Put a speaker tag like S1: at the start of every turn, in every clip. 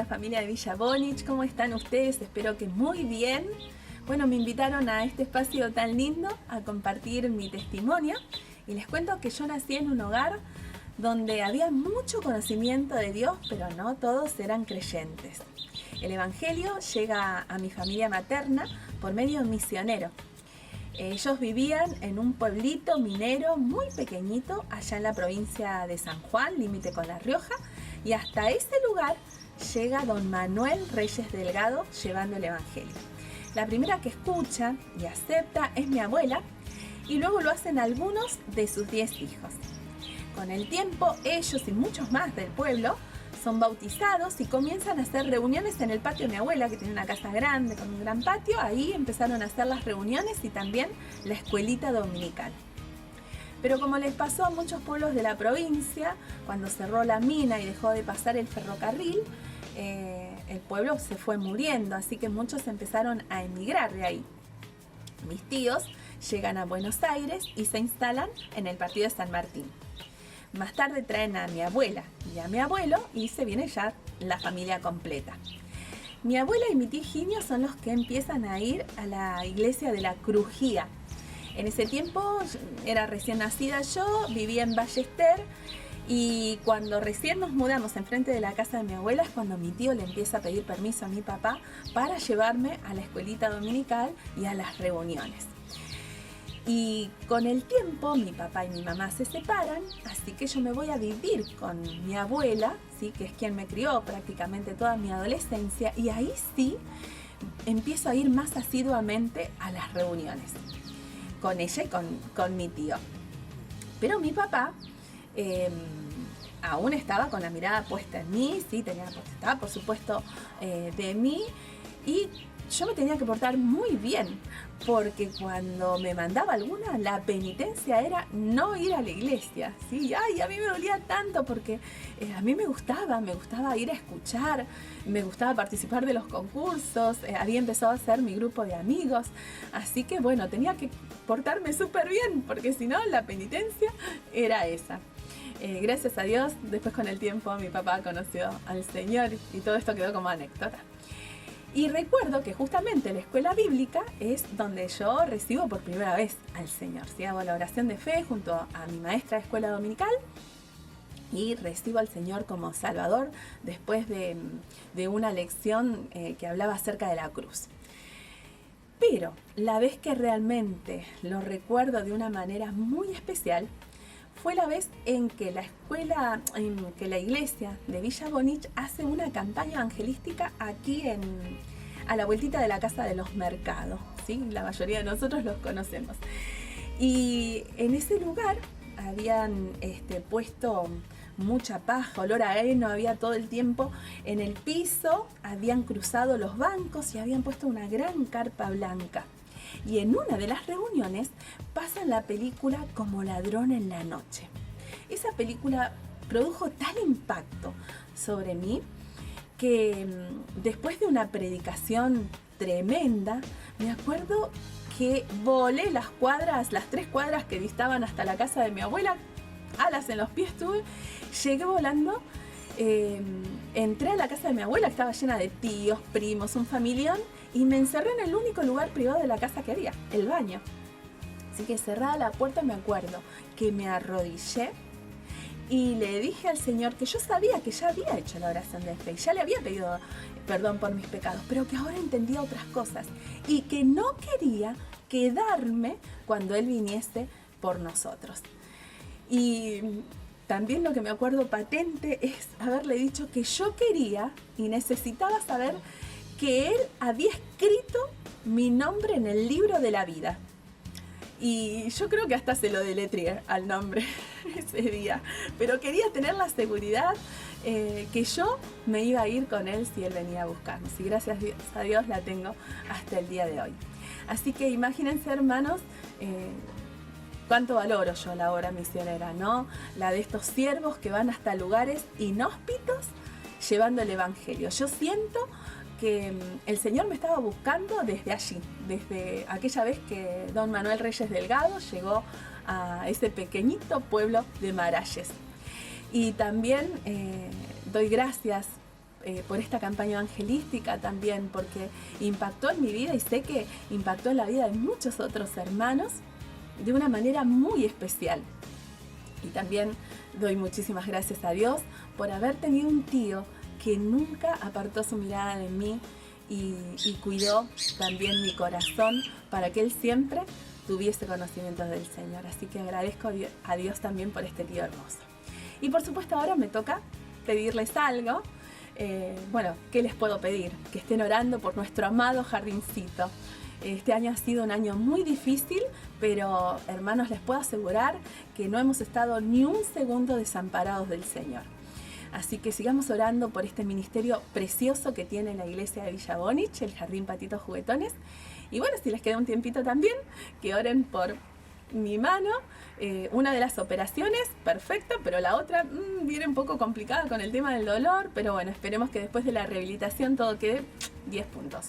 S1: querida familia de Villa Bonich, ¿cómo están ustedes? Espero que muy bien. Bueno, me invitaron a este espacio tan lindo a compartir mi testimonio y les cuento que yo nací en un hogar donde había mucho conocimiento de Dios, pero no todos eran creyentes. El Evangelio llega a mi familia materna por medio de un misionero. Ellos vivían en un pueblito minero muy pequeñito allá en la provincia de San Juan, límite con La Rioja, y hasta ese lugar llega don Manuel Reyes Delgado llevando el Evangelio. La primera que escucha y acepta es mi abuela, y luego lo hacen algunos de sus 10 hijos. Con el tiempo, ellos y muchos más del pueblo son bautizados y comienzan a hacer reuniones en el patio de mi abuela, que tiene una casa grande con un gran patio. Ahí empezaron a hacer las reuniones y también la escuelita dominical. Pero como les pasó a muchos pueblos de la provincia, cuando cerró la mina y dejó de pasar el ferrocarril, el pueblo se fue muriendo, así que muchos empezaron a emigrar de ahí. Mis tíos llegan a Buenos Aires y se instalan en el partido de San Martín. Más tarde traen a mi abuela y a mi abuelo y se viene ya la familia completa. Mi abuela y mi tío Higinio son los que empiezan a ir a la iglesia de la Crujía. En ese tiempo era recién nacida yo, vivía en Ballester y cuando recién nos mudamos enfrente de la casa de mi abuela es cuando mi tío le empieza a pedir permiso a mi papá para llevarme a la escuelita dominical y a las reuniones. Y con el tiempo mi papá y mi mamá se separan, así que yo me voy a vivir con mi abuela, ¿sí? Que es quien me crió prácticamente toda mi adolescencia, y ahí sí empiezo a ir más asiduamente a las reuniones, con ella y con mi tío. Pero mi papá aún estaba con la mirada puesta en mí, sí, estaba por supuesto de mí, y yo me tenía que portar muy bien, porque cuando me mandaba alguna, la penitencia era no ir a la iglesia, ¿sí? Ay, a mí me dolía tanto porque a mí me gustaba ir a escuchar, me gustaba participar de los concursos, había empezado a hacer mi grupo de amigos, así que bueno, tenía que portarme súper bien, porque si no, la penitencia era esa. Gracias a Dios, después con el tiempo mi papá conoció al Señor y todo esto quedó como anécdota. Y recuerdo que justamente la escuela bíblica es donde yo recibo por primera vez al Señor. ¿Sí? Hago la oración de fe junto a mi maestra de escuela dominical y recibo al Señor como Salvador después de una lección que hablaba acerca de la cruz. Pero la vez que realmente lo recuerdo de una manera muy especial fue la vez en que la iglesia de Villa Bonich hace una campaña evangelística aquí a la vueltita de la Casa de los Mercados, ¿sí? La mayoría de nosotros los conocemos. Y en ese lugar habían puesto mucha paja, olor a heno, había todo el tiempo en el piso, habían cruzado los bancos y habían puesto una gran carpa blanca. Y en una de las reuniones pasan la película Como ladrón en la noche. Esa película produjo tal impacto sobre mí que después de una predicación tremenda, me acuerdo que volé las 3 cuadras que distaban hasta la casa de mi abuela, alas en los pies tuve, llegué volando, entré a la casa de mi abuela, que estaba llena de tíos, primos, un familión, y me encerré en el único lugar privado de la casa que había, el baño. Así que cerrada la puerta me acuerdo que me arrodillé y le dije al Señor que yo sabía que ya había hecho la oración de fe, ya le había pedido perdón por mis pecados, pero que ahora entendía otras cosas y que no quería quedarme cuando Él viniese por nosotros. Y también lo que me acuerdo patente es haberle dicho que yo quería y necesitaba saber que Él había escrito mi nombre en el libro de la vida. Y yo creo que hasta se lo deletreé al nombre ese día. Pero quería tener la seguridad que yo me iba a ir con Él si Él venía a buscarme. Y gracias a Dios la tengo hasta el día de hoy. Así que imagínense, hermanos, cuánto valoro yo la obra misionera, ¿no? La de estos siervos que van hasta lugares inhóspitos llevando el Evangelio. Yo siento que el Señor me estaba buscando desde allí, desde aquella vez que don Manuel Reyes Delgado llegó a ese pequeñito pueblo de Maralles. Y también doy gracias por esta campaña evangelística también, porque impactó en mi vida y sé que impactó en la vida de muchos otros hermanos de una manera muy especial. Y también doy muchísimas gracias a Dios por haber tenido un tío que nunca apartó su mirada de mí y cuidó también mi corazón para que él siempre tuviese conocimientos del Señor. Así que agradezco a Dios también por este tío hermoso. Y por supuesto ahora me toca pedirles algo. Bueno, ¿qué les puedo pedir? Que estén orando por nuestro amado jardincito. Este año ha sido un año muy difícil, pero hermanos, les puedo asegurar que no hemos estado ni un segundo desamparados del Señor. Así que sigamos orando por este ministerio precioso que tiene la iglesia de Villa Bonich, el Jardín Patitos Juguetones. Y bueno, si les queda un tiempito también, que oren por mi mano. Una de las operaciones, perfecto, pero la otra viene un poco complicada con el tema del dolor, pero bueno, esperemos que después de la rehabilitación todo quede 10 puntos.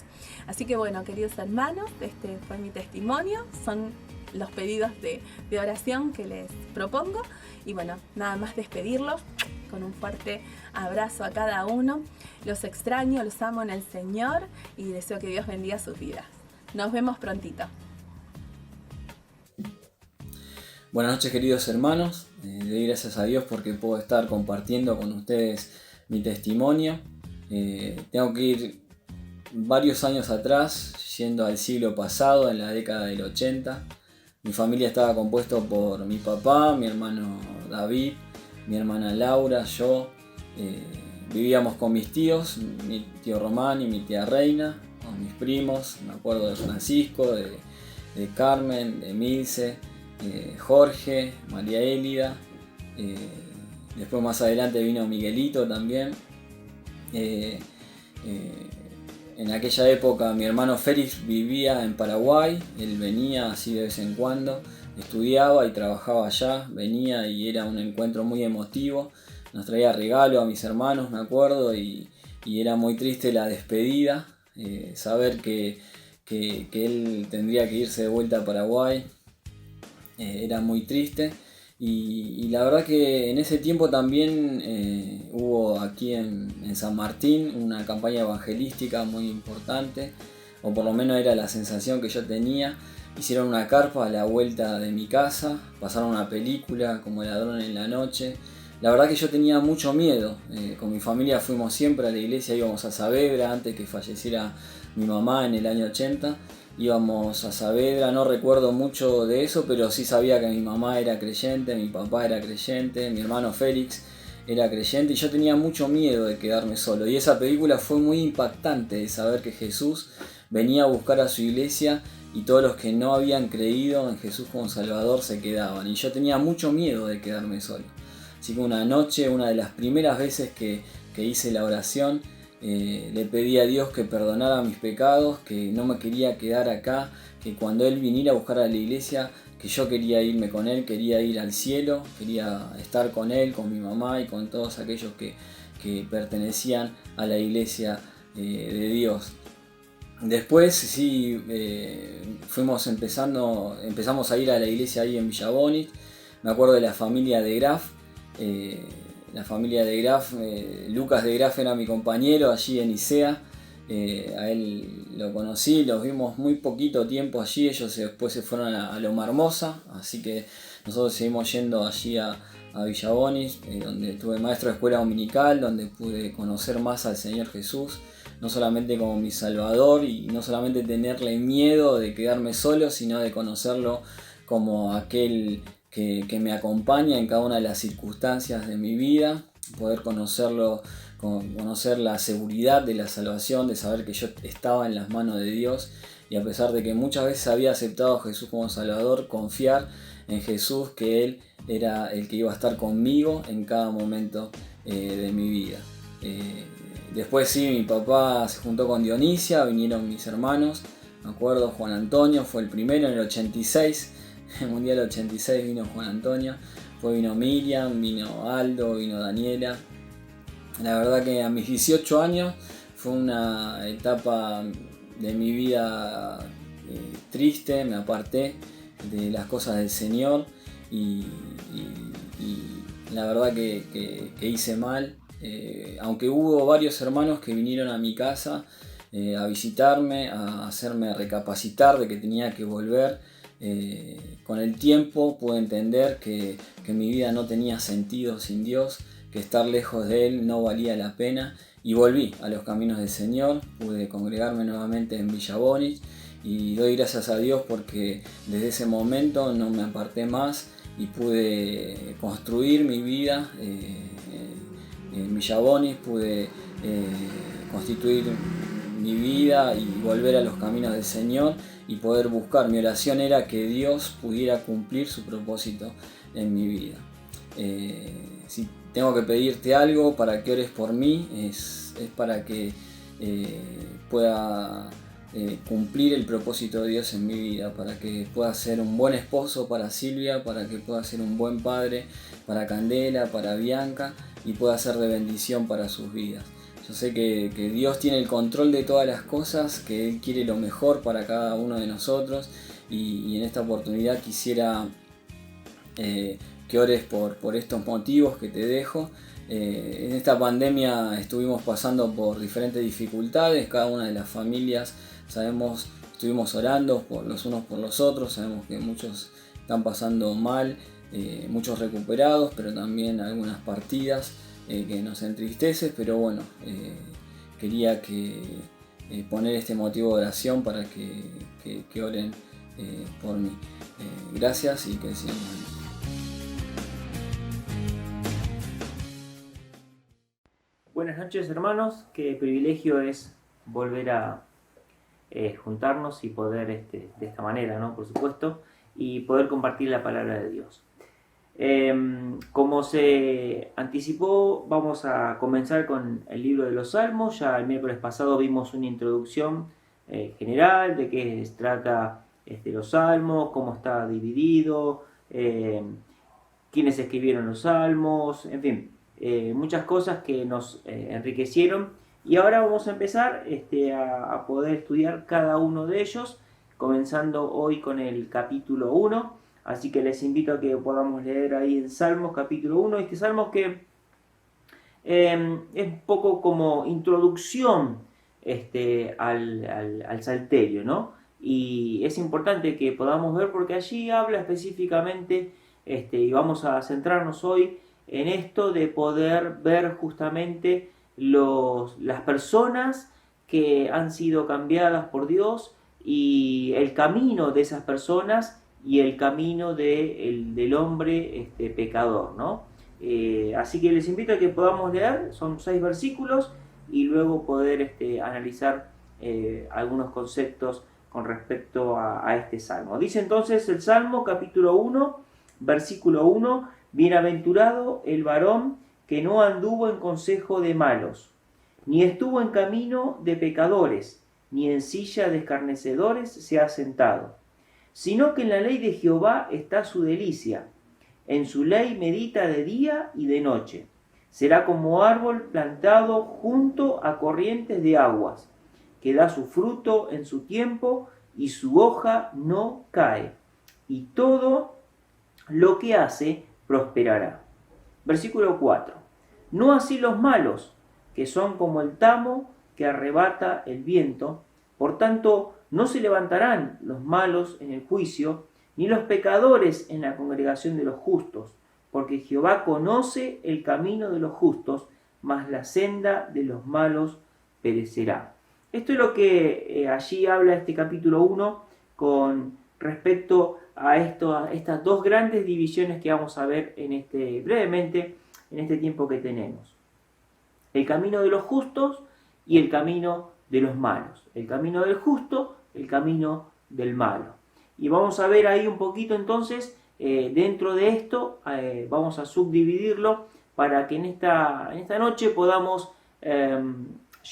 S1: Así que bueno, queridos hermanos, este fue mi testimonio, son los pedidos de oración que les propongo y bueno, nada más despedirlos con un fuerte abrazo a cada uno. Los extraño, los amo en el Señor y deseo que Dios bendiga sus vidas. Nos vemos prontito.
S2: Buenas noches, queridos hermanos. Le doy gracias a Dios porque puedo estar compartiendo con ustedes mi testimonio. Tengo que ir varios años atrás, yendo al siglo pasado, en la década del 80. Mi familia estaba compuesta por mi papá, mi hermano David, mi hermana Laura, yo. Vivíamos con mis tíos, mi tío Román y mi tía Reina, con mis primos. Me acuerdo de Francisco, de Carmen, de Milce, Jorge, María Élida, después más adelante vino Miguelito también. En aquella época mi hermano Félix vivía en Paraguay, él venía así de vez en cuando, estudiaba y trabajaba allá, venía y era un encuentro muy emotivo, nos traía regalo a mis hermanos, me acuerdo, y era muy triste la despedida, saber que él tendría que irse de vuelta a Paraguay. Era muy triste y la verdad que en ese tiempo también hubo aquí en San Martín una campaña evangelística muy importante, o por lo menos era la sensación que yo tenía. Hicieron una carpa a la vuelta de mi casa, pasaron una película como Ladrón en la Noche. La verdad que yo tenía mucho miedo, con mi familia fuimos siempre a la iglesia, íbamos a Saavedra antes que falleciera mi mamá en el año 80. Íbamos a Saavedra, no recuerdo mucho de eso, pero sí sabía que mi mamá era creyente, mi papá era creyente, mi hermano Félix era creyente y yo tenía mucho miedo de quedarme solo. Y esa película fue muy impactante, de saber que Jesús venía a buscar a su iglesia y todos los que no habían creído en Jesús como Salvador se quedaban. Y yo tenía mucho miedo de quedarme solo. Así que una noche, una de las primeras veces que hice la oración, le pedí a Dios que perdonara mis pecados, que no me quería quedar acá, que cuando Él viniera a buscar a la iglesia, que yo quería irme con Él, quería ir al cielo, quería estar con Él, con mi mamá y con todos aquellos que pertenecían a la iglesia de Dios. Después sí, empezamos a ir a la iglesia ahí en Villa Bonich. Me acuerdo de la familia de Graf. La familia de Graf, Lucas de Graf era mi compañero allí en ISEA, a él lo conocí, los vimos muy poquito tiempo allí, ellos después se fueron a Loma Hermosa, así que nosotros seguimos yendo allí a Villa Bonich, donde tuve maestro de escuela dominical, donde pude conocer más al Señor Jesús, no solamente como mi Salvador y no solamente tenerle miedo de quedarme solo, sino de conocerlo como aquel que me acompaña en cada una de las circunstancias de mi vida, poder conocerlo, conocer la seguridad de la salvación, de saber que yo estaba en las manos de Dios y a pesar de que muchas veces había aceptado a Jesús como Salvador, confiar en Jesús, que Él era el que iba a estar conmigo en cada momento de mi vida. Después sí, mi papá se juntó con Dionisia, vinieron mis hermanos, me acuerdo Juan Antonio fue el primero en el 86, el Mundial 86 vino Juan Antonio, después vino Miriam, vino Aldo, vino Daniela. La verdad que a mis 18 años fue una etapa de mi vida triste, me aparté de las cosas del Señor y la verdad que hice mal, Aunque hubo varios hermanos que vinieron a mi casa a visitarme, a hacerme recapacitar de que tenía que volver, con el tiempo pude entender que mi vida no tenía sentido sin Dios, que estar lejos de Él no valía la pena, y volví a los caminos del Señor. Pude congregarme nuevamente en Villa Bonis y doy gracias a Dios porque desde ese momento no me aparté más y pude construir mi vida en Villa Bonis, pude constituir mi vida y volver a los caminos del Señor y poder buscar. Mi oración era que Dios pudiera cumplir su propósito en mi vida. Si tengo que pedirte algo para que ores por mí, es para que pueda cumplir el propósito de Dios en mi vida, para que pueda ser un buen esposo para Silvia, para que pueda ser un buen padre para Candela, para Bianca, y pueda ser de bendición para sus vidas. Yo sé que Dios tiene el control de todas las cosas, que Él quiere lo mejor para cada uno de nosotros, y en esta oportunidad quisiera que ores por estos motivos que te dejo. En esta pandemia estuvimos pasando por diferentes dificultades, cada una de las familias, sabemos, estuvimos orando por los unos por los otros, sabemos que muchos están pasando mal, muchos recuperados, pero también algunas partidas que nos entristece, pero bueno, quería poner este motivo de oración para que oren por mí. Gracias y que el Señor nos bendiga.
S3: Buenas noches, hermanos, qué privilegio es volver a juntarnos y poder de esta manera, ¿no? Por supuesto, y poder compartir la palabra de Dios. Como se anticipó, vamos a comenzar con el libro de los Salmos. Ya el miércoles pasado vimos una introducción general de qué se trata los Salmos, cómo está dividido, quiénes escribieron los Salmos, en fin, muchas cosas que nos enriquecieron. Y ahora vamos a empezar a poder estudiar cada uno de ellos, comenzando hoy con el capítulo 1. Así que les invito a que podamos leer ahí en Salmos capítulo 1. Este Salmo que es un poco como introducción al Salterio, ¿no? Y es importante que podamos ver porque allí habla específicamente, y vamos a centrarnos hoy en esto de poder ver justamente las personas que han sido cambiadas por Dios y el camino de esas personas y el camino del hombre pecador, ¿no? Así que les invito a que podamos leer, son 6 versículos, y luego poder analizar algunos conceptos con respecto a este salmo. Dice entonces el Salmo capítulo 1, versículo 1: Bienaventurado el varón que no anduvo en consejo de malos, ni estuvo en camino de pecadores, ni en silla de escarnecedores se ha sentado, sino que en la ley de Jehová está su delicia, en su ley medita de día y de noche. Será como árbol plantado junto a corrientes de aguas, que da su fruto en su tiempo y su hoja no cae, y todo lo que hace prosperará. Versículo 4. No así los malos, que son como el tamo que arrebata el viento. Por tanto, no se levantarán los malos en el juicio, ni los pecadores en la congregación de los justos, porque Jehová conoce el camino de los justos, mas la senda de los malos perecerá. Esto es lo que allí habla este capítulo 1 con respecto a estas dos grandes divisiones que vamos a ver brevemente en este tiempo que tenemos. El camino de los justos y el camino de los malos. El camino del justo, el camino del malo. Y vamos a ver ahí un poquito entonces, dentro de esto, vamos a subdividirlo para que en esta noche podamos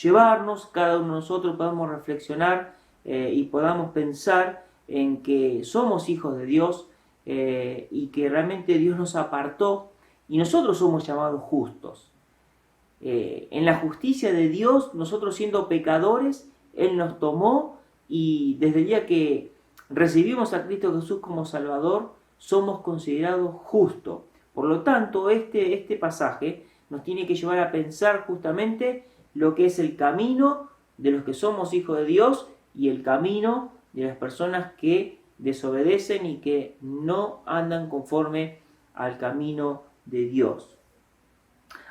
S3: llevarnos, cada uno de nosotros podamos reflexionar y podamos pensar en que somos hijos de Dios y que realmente Dios nos apartó y nosotros somos llamados justos. En la justicia de Dios, nosotros siendo pecadores, Él nos tomó y desde el día que recibimos a Cristo Jesús como Salvador, somos considerados justos. Por lo tanto, este pasaje nos tiene que llevar a pensar justamente lo que es el camino de los que somos hijos de Dios y el camino de las personas que desobedecen y que no andan conforme al camino de Dios.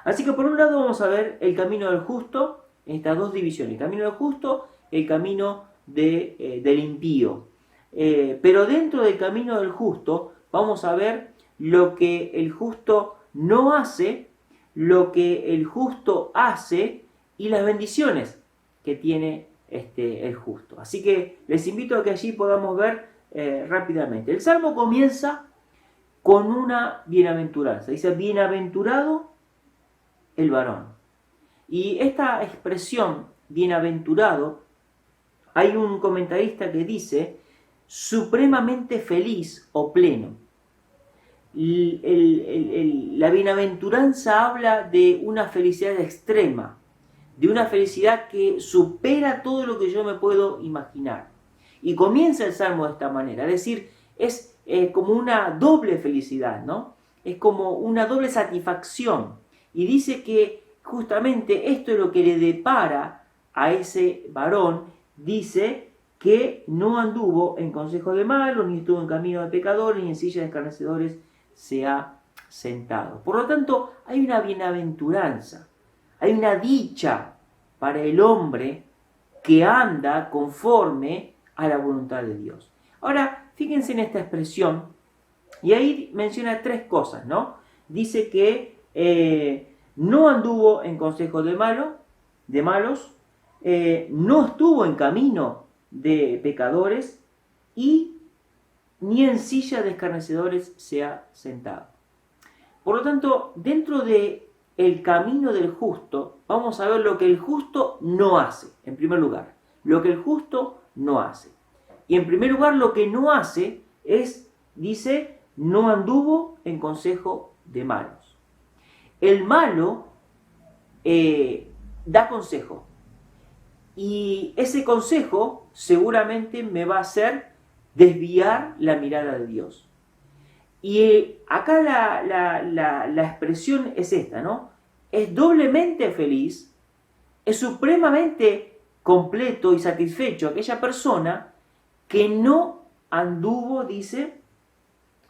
S3: Así que por un lado vamos a ver el camino del justo en estas dos divisiones, el camino del justo, el camino del impío. Pero dentro del camino del justo vamos a ver lo que el justo no hace, lo que el justo hace y las bendiciones que tiene el justo. Así que les invito a que allí podamos ver rápidamente. El Salmo comienza con una bienaventuranza. Dice, bienaventurado el varón. Y esta expresión, bienaventurado, hay un comentarista que dice, supremamente feliz o pleno. La bienaventuranza habla de una felicidad extrema, de una felicidad que supera todo lo que yo me puedo imaginar. Y comienza el Salmo de esta manera, es decir, es como una doble felicidad, ¿no? Es como una doble satisfacción. Y dice que justamente esto es lo que le depara a ese varón. Dice que no anduvo en consejo de malos, ni estuvo en camino de pecadores, ni en silla de escarnecedores se ha sentado. Por lo tanto, hay una bienaventuranza, hay una dicha para el hombre que anda conforme a la voluntad de Dios. Ahora, fíjense en esta expresión, y ahí menciona tres cosas, ¿no? Dice que no anduvo en consejo de malos, no estuvo en camino de pecadores y ni en silla de escarnecedores se ha sentado. Por lo tanto, dentro de el camino del justo, vamos a ver lo que el justo no hace, en primer lugar. Lo que el justo no hace. Y en primer lugar, lo que no hace es, dice, no anduvo en consejo de malos. El malo da consejo. Y ese consejo seguramente me va a hacer desviar la mirada de Dios. Y acá la expresión es esta, ¿no? Es doblemente feliz, es supremamente completo y satisfecho aquella persona que no anduvo, dice,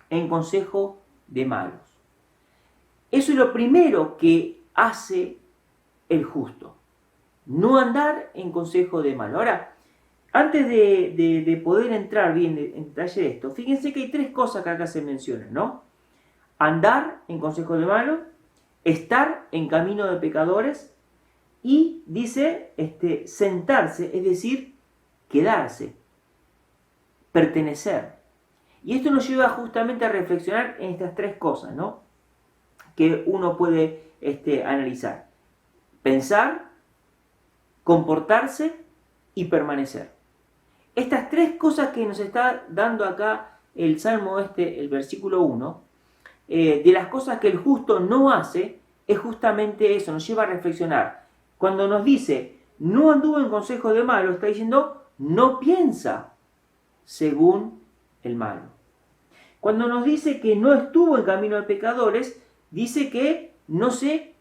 S3: en consejo de malos. Eso es lo primero que hace el justo, no andar en consejo de malos. Ahora, antes de poder entrar bien en detalle de esto, fíjense que hay tres cosas que acá se mencionan, ¿no? Andar en consejo de malos, estar en camino de pecadores y dice sentarse, es decir, quedarse, pertenecer. Y esto nos lleva justamente a reflexionar en estas tres cosas, ¿no? Que uno puede analizar. Pensar, comportarse y permanecer. Estas tres cosas que nos está dando acá el Salmo el versículo 1, de las cosas que el justo no hace, es justamente eso, nos lleva a reflexionar. Cuando nos dice, no anduvo en consejo de malo, está diciendo, no piensa según el malo. Cuando nos dice que no estuvo en camino de pecadores, dice que no se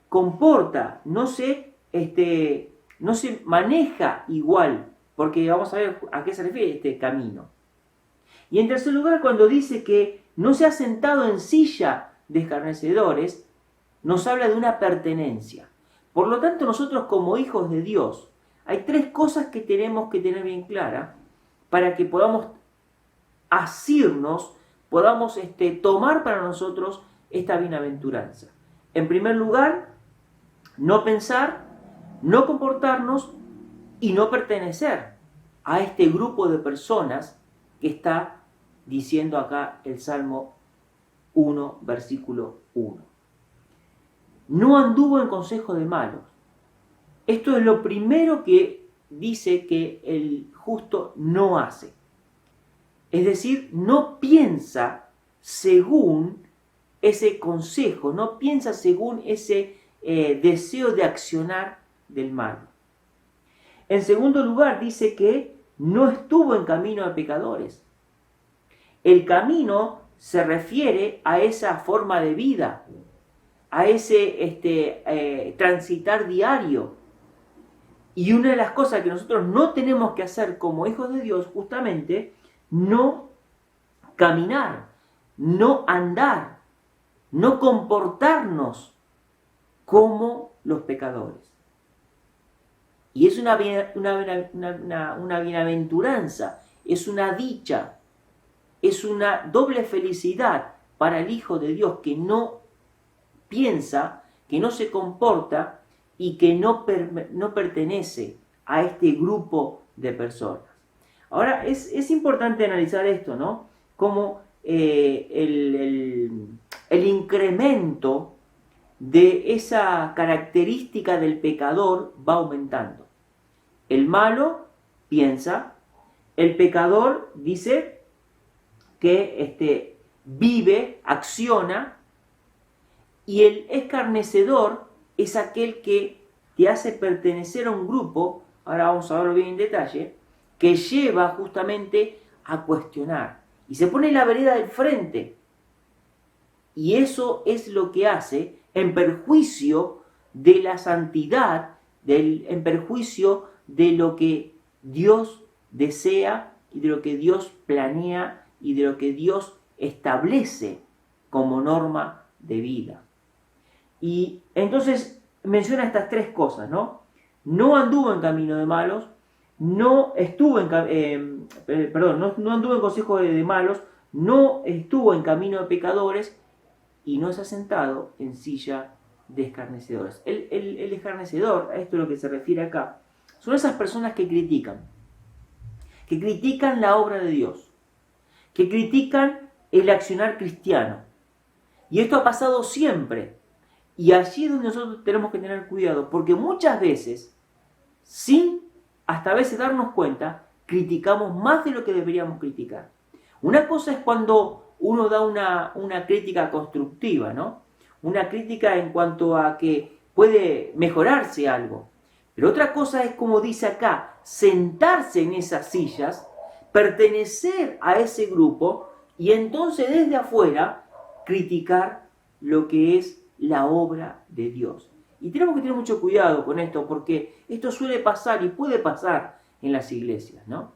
S3: comporta, no se maneja igual, porque vamos a ver a qué se refiere este camino. Y en tercer lugar, cuando dice que no se ha sentado en silla de escarnecedores, nos habla de una pertenencia. Por lo tanto, nosotros como hijos de Dios, hay tres cosas que tenemos que tener bien claras para que podamos asirnos, podamos tomar para nosotros esta bienaventuranza. En primer lugar, no pensar, no comportarnos y no pertenecer a este grupo de personas que está diciendo acá el Salmo 1, versículo 1. No anduvo en consejo de malos. Esto es lo primero que dice que el justo no hace. Es decir, no piensa según ese consejo, no piensa según ese deseo de accionar del mal. En segundo lugar, dice que no estuvo en camino de pecadores. El camino se refiere a esa forma de vida, a ese transitar diario. Y una de las cosas que nosotros no tenemos que hacer como hijos de Dios, justamente, no caminar, no andar, no comportarnos como los pecadores. Y es una bienaventuranza, es una dicha, es una doble felicidad para el Hijo de Dios que no piensa, que no se comporta y que no pertenece a este grupo de personas. Ahora, es importante analizar esto, ¿no? Como el incremento de esa característica del pecador va aumentando. El malo piensa, el pecador dice que vive, acciona, y el escarnecedor es aquel que te hace pertenecer a un grupo, ahora vamos a verlo bien en detalle, que lleva justamente a cuestionar y se pone en la vereda del frente. Y eso es lo que hace en perjuicio de la santidad, en perjuicio de lo que Dios desea y de lo que Dios planea y de lo que Dios establece como norma de vida. Y entonces menciona estas tres cosas, ¿no? No anduvo en camino de malos, no anduvo en consejo de malos, no estuvo en camino de pecadores y no se ha sentado en silla de escarnecedores. El escarnecedor, a esto es lo que se refiere acá, son esas personas que critican la obra de Dios, que critican el accionar cristiano. Y esto ha pasado siempre. Y allí es donde nosotros tenemos que tener cuidado, porque muchas veces, sin hasta a veces darnos cuenta, criticamos más de lo que deberíamos criticar. Una cosa es cuando uno da una crítica constructiva, ¿no? Una crítica en cuanto a que puede mejorarse algo. Pero otra cosa es, como dice acá, sentarse en esas sillas, pertenecer a ese grupo y entonces desde afuera criticar lo que es la obra de Dios. Y tenemos que tener mucho cuidado con esto, porque esto suele pasar y puede pasar en las iglesias, ¿no?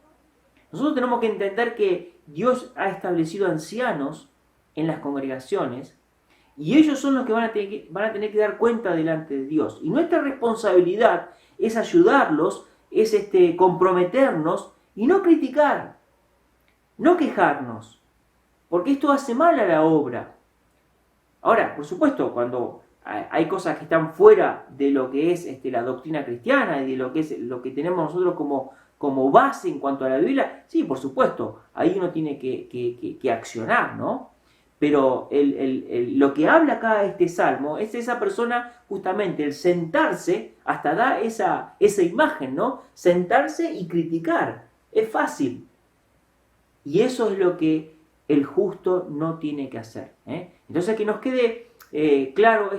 S3: Nosotros tenemos que entender que Dios ha establecido ancianos en las congregaciones y ellos son los que van a tener que dar cuenta delante de Dios. Y nuestra responsabilidad es ayudarlos, es comprometernos y no criticar, no quejarnos, porque esto hace mal a la obra. Ahora, por supuesto, cuando hay cosas que están fuera de lo que es la doctrina cristiana y de lo que es lo que tenemos nosotros como base en cuanto a la Biblia, sí, por supuesto, ahí uno tiene que accionar, ¿no? Pero lo que habla acá este salmo es esa persona, justamente, el sentarse, hasta da esa imagen, ¿no? Sentarse y criticar, es fácil. Y eso es lo que el justo no tiene que hacer, ¿eh? Entonces, que nos quede claro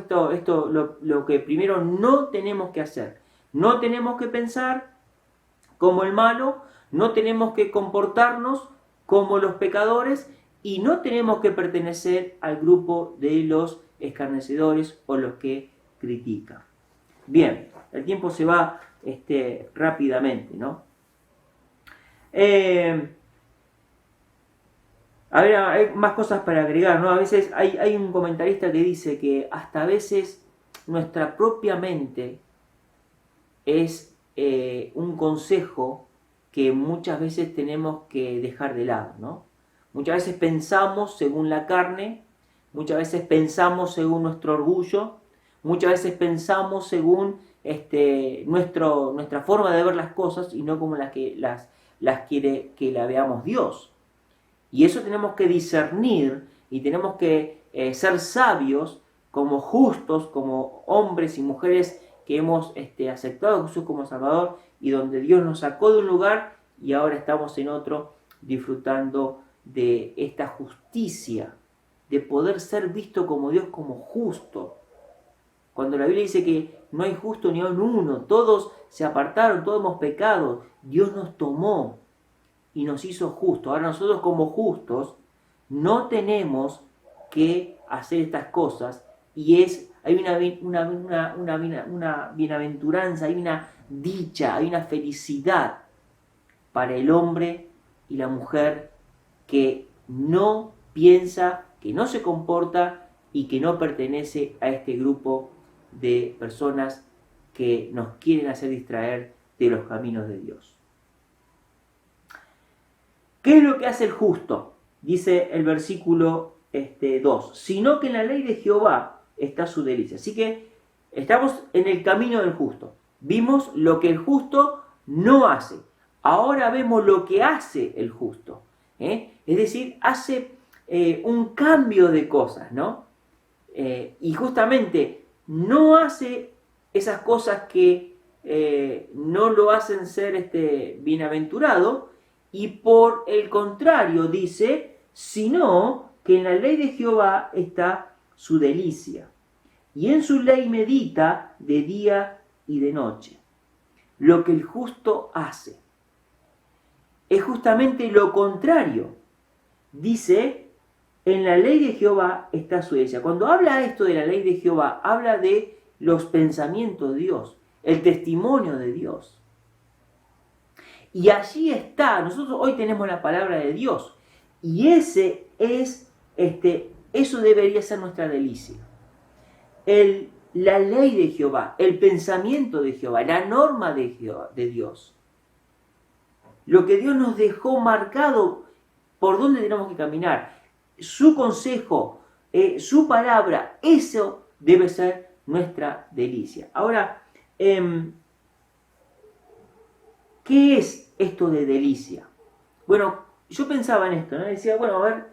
S3: lo que primero no tenemos que hacer. No tenemos que pensar como el malo, no tenemos que comportarnos como los pecadores y no tenemos que pertenecer al grupo de los escarnecedores o los que critican. Bien, el tiempo se va rápidamente, ¿no? A ver, hay más cosas para agregar, ¿no? A veces hay un comentarista que dice que hasta a veces nuestra propia mente es un consejo que muchas veces tenemos que dejar de lado, ¿no? Muchas veces pensamos según la carne, muchas veces pensamos según nuestro orgullo, muchas veces pensamos según nuestra forma de ver las cosas y no como las quiere que la veamos Dios. Y eso tenemos que discernir y tenemos que ser sabios, como justos, como hombres y mujeres que hemos aceptado a Jesús como Salvador y donde Dios nos sacó de un lugar y ahora estamos en otro disfrutando de esta justicia, de poder ser visto como Dios como justo. Cuando la Biblia dice que no hay justo ni aun uno, todos se apartaron, todos hemos pecado, Dios nos tomó y nos hizo justos. Ahora nosotros como justos no tenemos que hacer estas cosas y es hay una bienaventuranza, hay una dicha, hay una felicidad para el hombre y la mujer que no piensa, que no se comporta y que no pertenece a este grupo de personas que nos quieren hacer distraer de los caminos de Dios. ¿Qué es lo que hace el justo? Dice el versículo 2. Sino que en la ley de Jehová está su delicia. Así que estamos en el camino del justo. Vimos lo que el justo no hace. Ahora vemos lo que hace el justo. Es decir, hace un cambio de cosas, ¿no? Y justamente no hace esas cosas que no lo hacen ser bienaventurado, y por el contrario dice, sino que en la ley de Jehová está su delicia, y en su ley medita de día y de noche. Lo que el justo hace es justamente lo contrario. Dice, en la ley de Jehová está su delicia. Cuando habla esto de la ley de Jehová, habla de los pensamientos de Dios, el testimonio de Dios. Y allí está, nosotros hoy tenemos la palabra de Dios, y eso debería ser nuestra delicia. La ley de Jehová, el pensamiento de Jehová, la norma de Dios. Lo que Dios nos dejó marcado por dónde tenemos que caminar. Su consejo, su palabra, eso debe ser nuestra delicia. Ahora, ¿qué es esto de delicia? Bueno, yo pensaba en esto, ¿no? Decía, bueno, a ver,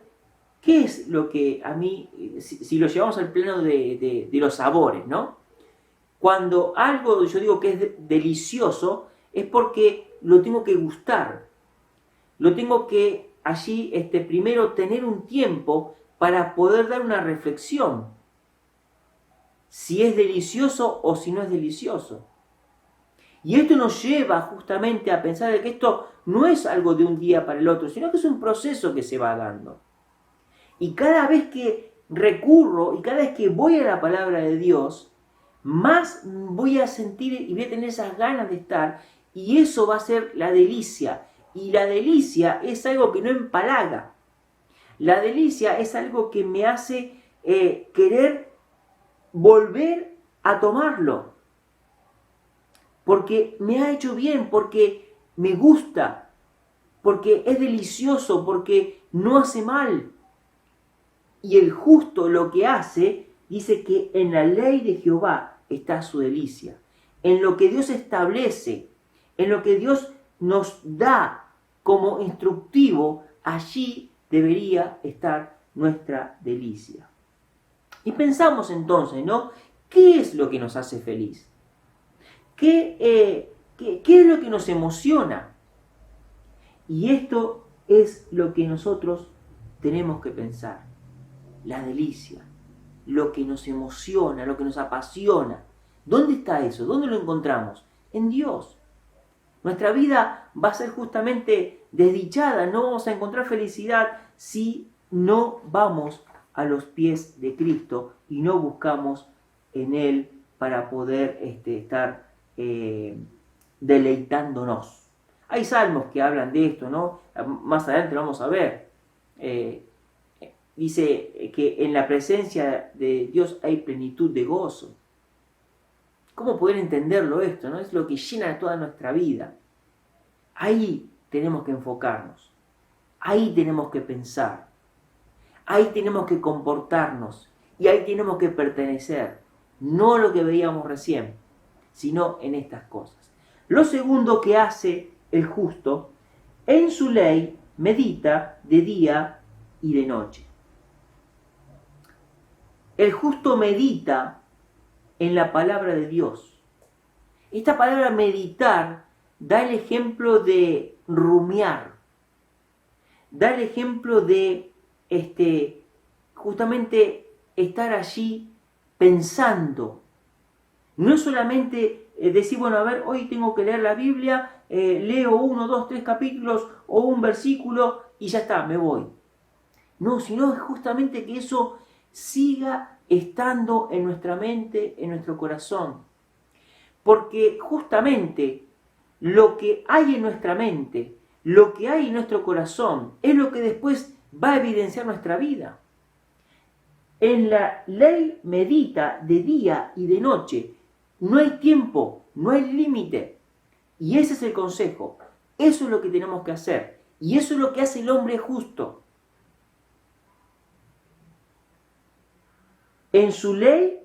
S3: ¿qué es lo que a mí, si lo llevamos al plano de los sabores, ¿no? Cuando algo yo digo que es delicioso, es porque lo tengo que gustar. Lo tengo que allí primero tener un tiempo para poder dar una reflexión. Si es delicioso o si no es delicioso. Y esto nos lleva justamente a pensar de que esto no es algo de un día para el otro, sino que es un proceso que se va dando. Y cada vez que recurro y cada vez que voy a la palabra de Dios, más voy a sentir y voy a tener esas ganas de estar, y eso va a ser la delicia. Y la delicia es algo que no empalaga. La delicia es algo que me hace querer volver a tomarlo. Porque me ha hecho bien, porque me gusta, porque es delicioso, porque no hace mal. Y el justo lo que hace, dice que en la ley de Jehová está su delicia. En lo que Dios establece, en lo que Dios nos da como instructivo, allí debería estar nuestra delicia. Y pensamos entonces, ¿no? ¿Qué es lo que nos hace feliz? ¿Qué es lo que nos emociona? Y esto es lo que nosotros tenemos que pensar. La delicia, lo que nos emociona, lo que nos apasiona. ¿Dónde está eso? ¿Dónde lo encontramos? En Dios. Nuestra vida va a ser justamente desdichada, no vamos a encontrar felicidad si no vamos a los pies de Cristo y no buscamos en Él para poder estar deleitándonos. Hay salmos que hablan de esto, ¿no? Más adelante lo vamos a ver. Dice que en la presencia de Dios hay plenitud de gozo. ¿Cómo poder entenderlo esto? ¿No? Es lo que llena toda nuestra vida. Ahí tenemos que enfocarnos. Ahí tenemos que pensar. Ahí tenemos que comportarnos. Y ahí tenemos que pertenecer. No lo que veíamos recién, sino en estas cosas. Lo segundo que hace el justo, en su ley medita de día y de noche. El justo medita en la palabra de Dios. Esta palabra meditar da el ejemplo de rumiar, da el ejemplo de justamente estar allí pensando. No es solamente decir, bueno, a ver, hoy tengo que leer la Biblia, leo 1, 2, 3 capítulos o un versículo y ya está, me voy. No, sino es justamente que eso siga estando en nuestra mente, en nuestro corazón. Porque justamente lo que hay en nuestra mente, lo que hay en nuestro corazón, es lo que después va a evidenciar nuestra vida. En la ley medita de día y de noche. No hay tiempo, no hay límite. Y ese es el consejo. Eso es lo que tenemos que hacer. Y eso es lo que hace el hombre justo. En su ley,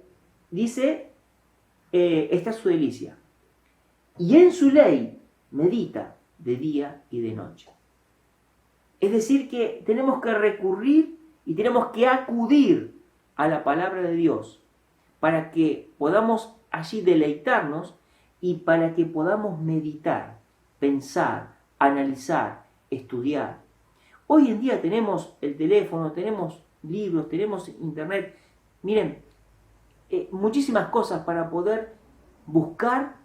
S3: dice, está su delicia. Y en su ley medita de día y de noche. Es decir, que tenemos que recurrir y tenemos que acudir a la palabra de Dios para que podamos allí deleitarnos y para que podamos meditar, pensar, analizar, estudiar. Hoy en día tenemos el teléfono, tenemos libros, tenemos internet. Miren, muchísimas cosas para poder buscar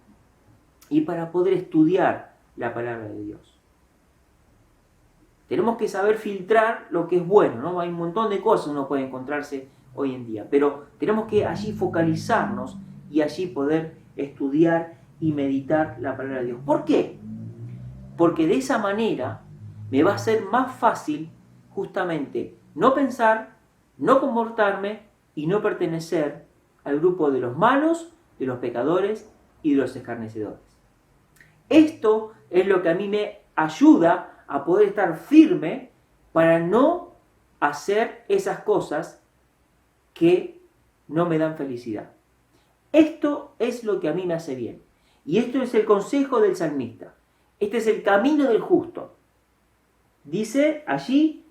S3: y para poder estudiar la palabra de Dios. Tenemos que saber filtrar lo que es bueno, ¿no? Hay un montón de cosas que uno puede encontrarse hoy en día, pero tenemos que allí focalizarnos y allí poder estudiar y meditar la palabra de Dios. ¿Por qué? Porque de esa manera me va a ser más fácil justamente no pensar, no comportarme y no pertenecer al grupo de los malos, de los pecadores y de los escarnecedores. Esto es lo que a mí me ayuda a poder estar firme para no hacer esas cosas que no me dan felicidad. Esto es lo que a mí me hace bien. Y esto es el consejo del salmista. Este es el camino del justo. Dice allí,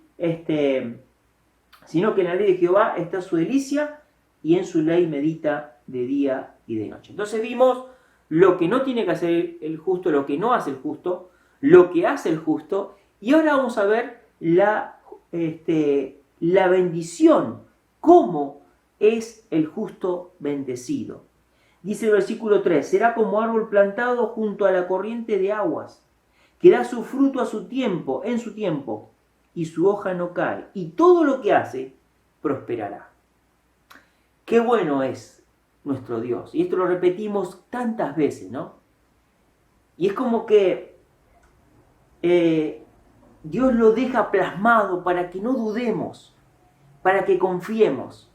S3: sino que en la ley de Jehová está su delicia y en su ley medita de día y de noche. Entonces vimos lo que no tiene que hacer el justo, lo que no hace el justo, lo que hace el justo, y ahora vamos a ver la bendición, cómo es el justo bendecido. Dice el versículo 3, será como árbol plantado junto a la corriente de aguas, que da su fruto a su tiempo, en su tiempo, y su hoja no cae, y todo lo que hace prosperará. Qué bueno es nuestro Dios, y esto lo repetimos tantas veces, ¿no? Y es como que Dios lo deja plasmado para que no dudemos, para que confiemos.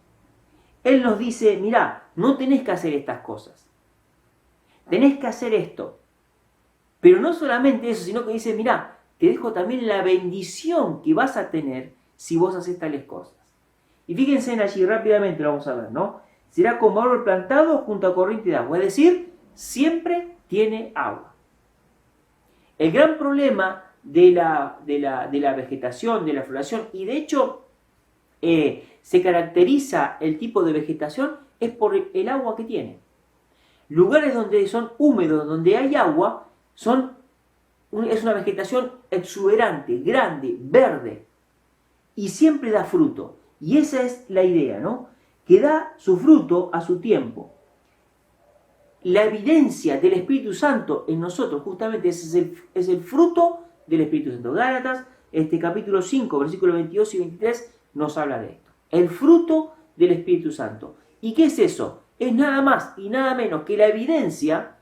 S3: Él nos dice, mirá, no tenés que hacer estas cosas, tenés que hacer esto. Pero no solamente eso, sino que dice, mirá, te dejo también la bendición que vas a tener si vos haces tales cosas. Y fíjense en allí, rápidamente lo vamos a ver, ¿no? Será como árbol plantado junto a corriente de agua, es decir, siempre tiene agua. El gran problema de la vegetación, de la floración, y de hecho se caracteriza el tipo de vegetación, es por el agua que tiene. Lugares donde son húmedos, donde hay agua, es una vegetación exuberante, grande, verde, y siempre da fruto. Y esa es la idea, ¿no? Que da su fruto a su tiempo. La evidencia del Espíritu Santo en nosotros, justamente ese es el fruto del Espíritu Santo. Gálatas, capítulo 5, versículos 22 y 23, nos habla de esto. El fruto del Espíritu Santo. ¿Y qué es eso? Es nada más y nada menos que la evidencia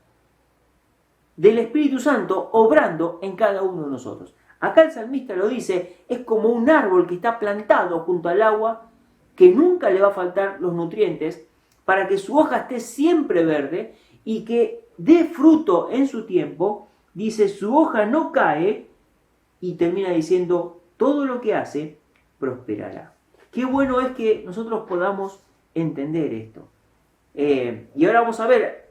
S3: del Espíritu Santo obrando en cada uno de nosotros. Acá el salmista lo dice, es como un árbol que está plantado junto al agua, que nunca le va a faltar los nutrientes, para que su hoja esté siempre verde y que dé fruto en su tiempo. Dice, su hoja no cae, y termina diciendo, todo lo que hace prosperará. Qué bueno es que nosotros podamos entender esto. Y ahora vamos a ver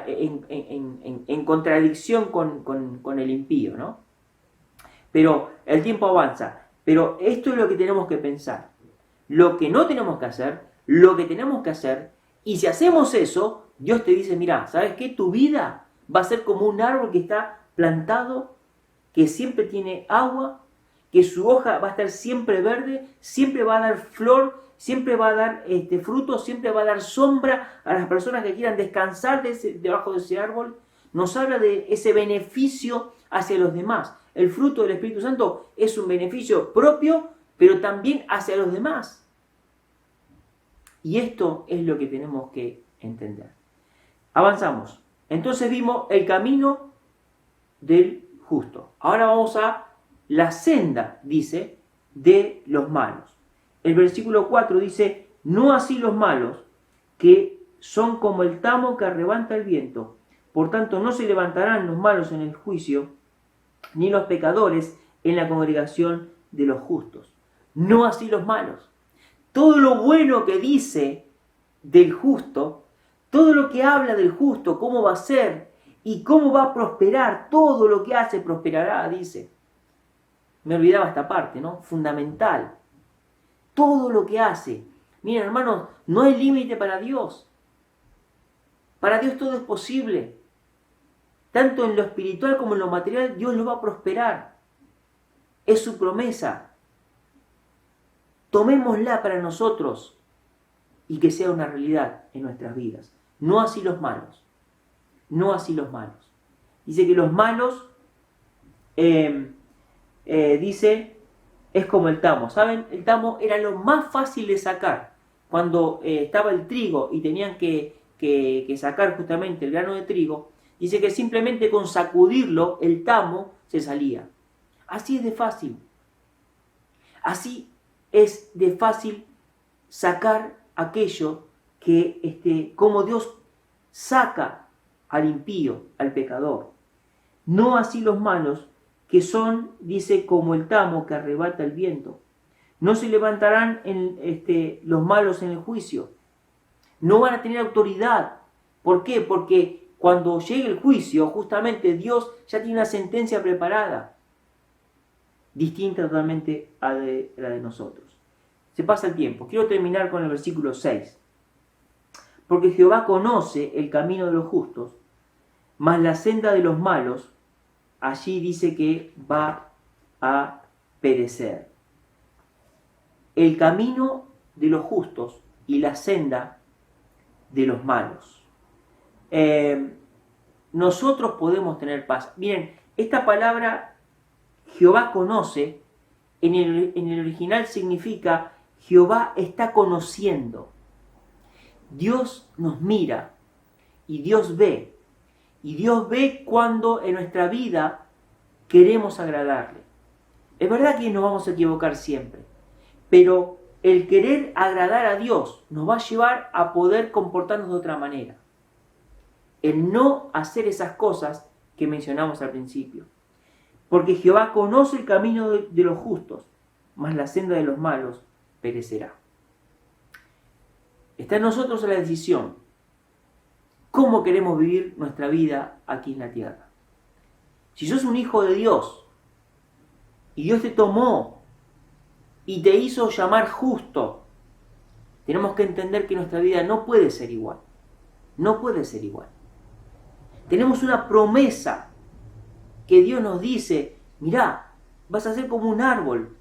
S3: en contradicción con el impío, ¿no? Pero el tiempo avanza. Pero esto es lo que tenemos que pensar. Lo que no tenemos que hacer, lo que tenemos que hacer. Y si hacemos eso, Dios te dice, mira, ¿sabes qué? Tu vida va a ser como un árbol que está plantado, que siempre tiene agua, que su hoja va a estar siempre verde, siempre va a dar flor, siempre va a dar fruto, siempre va a dar sombra a las personas que quieran descansar debajo de ese árbol. Nos habla de ese beneficio hacia los demás. El fruto del Espíritu Santo es un beneficio propio, pero también hacia los demás. Y esto es lo que tenemos que entender. Avanzamos. Entonces vimos el camino del justo. Ahora vamos a la senda, dice, de los malos. El versículo 4 dice, no así los malos, que son como el tamo que arrebata el viento. Por tanto, no se levantarán los malos en el juicio, ni los pecadores en la congregación de los justos. No así los malos. Todo lo bueno que dice del justo, todo lo que habla del justo, cómo va a ser y cómo va a prosperar, todo lo que hace prosperará, dice. Me olvidaba esta parte, ¿no? Fundamental. Todo lo que hace. Miren, hermanos, no hay límite para Dios. Para Dios todo es posible. Tanto en lo espiritual como en lo material, Dios lo va a prosperar. Es su promesa. Tomémosla para nosotros y que sea una realidad en nuestras vidas. No así los malos. No así los malos. Dice que los malos, dice, es como el tamo. ¿Saben? El tamo era lo más fácil de sacar. Cuando estaba el trigo y tenían que sacar justamente el grano de trigo, dice que simplemente con sacudirlo, el tamo se salía. Así es de fácil. Así es de fácil sacar aquello que, como Dios saca al impío, al pecador. No así los malos, que son, dice, como el tamo que arrebata el viento. No se levantarán los malos en el juicio. No van a tener autoridad. ¿Por qué? Porque cuando llegue el juicio, justamente Dios ya tiene una sentencia preparada, distinta totalmente a la de nosotros. Se pasa el tiempo. Quiero terminar con el versículo 6. Porque Jehová conoce el camino de los justos, mas la senda de los malos, allí dice que va a perecer. El camino de los justos y la senda de los malos. Nosotros podemos tener paz. Miren, esta palabra Jehová conoce, en el original significa Jehová está conociendo. Dios nos mira y Dios ve. Y Dios ve cuando en nuestra vida queremos agradarle. Es verdad que nos vamos a equivocar siempre, pero el querer agradar a Dios nos va a llevar a poder comportarnos de otra manera. El no hacer esas cosas que mencionamos al principio. Porque Jehová conoce el camino de los justos, mas la senda de los malos perecerá. Está en nosotros la decisión. ¿Cómo queremos vivir nuestra vida aquí en la tierra? Si sos un hijo de Dios y Dios te tomó y te hizo llamar justo, tenemos que entender que nuestra vida no puede ser igual. No puede ser igual. Tenemos una promesa que Dios nos dice, mirá, vas a ser como un árbol,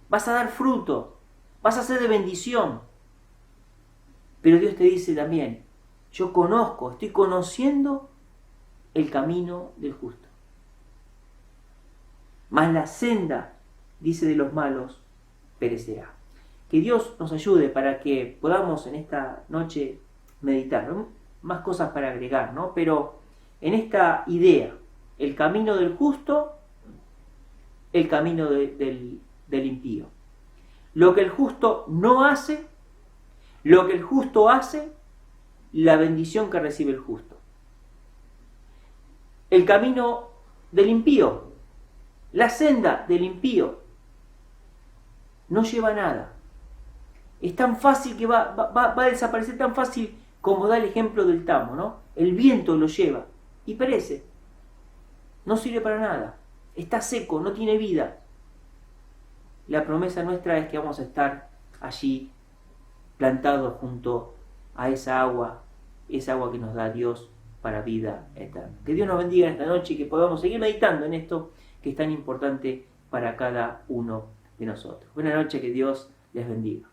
S3: vas a dar fruto, vas a ser de bendición. Pero Dios te dice también, yo conozco, estoy conociendo el camino del justo. Mas la senda, dice, de los malos perecerá. Que Dios nos ayude para que podamos en esta noche meditar, ¿no? Más cosas para agregar, ¿no? Pero en esta idea, el camino del justo, el camino del impío. Lo que el justo no hace, lo que el justo hace, la bendición que recibe el justo. El camino del impío, la senda del impío, no lleva a nada. Es tan fácil que va a desaparecer tan fácil como da el ejemplo del tamo, ¿no? El viento lo lleva y perece. No sirve para nada. Está seco, no tiene vida. La promesa nuestra es que vamos a estar allí plantados junto a esa agua que nos da Dios para vida eterna. Que Dios nos bendiga en esta noche y que podamos seguir meditando en esto que es tan importante para cada uno de nosotros. Buenas noches, que Dios les bendiga.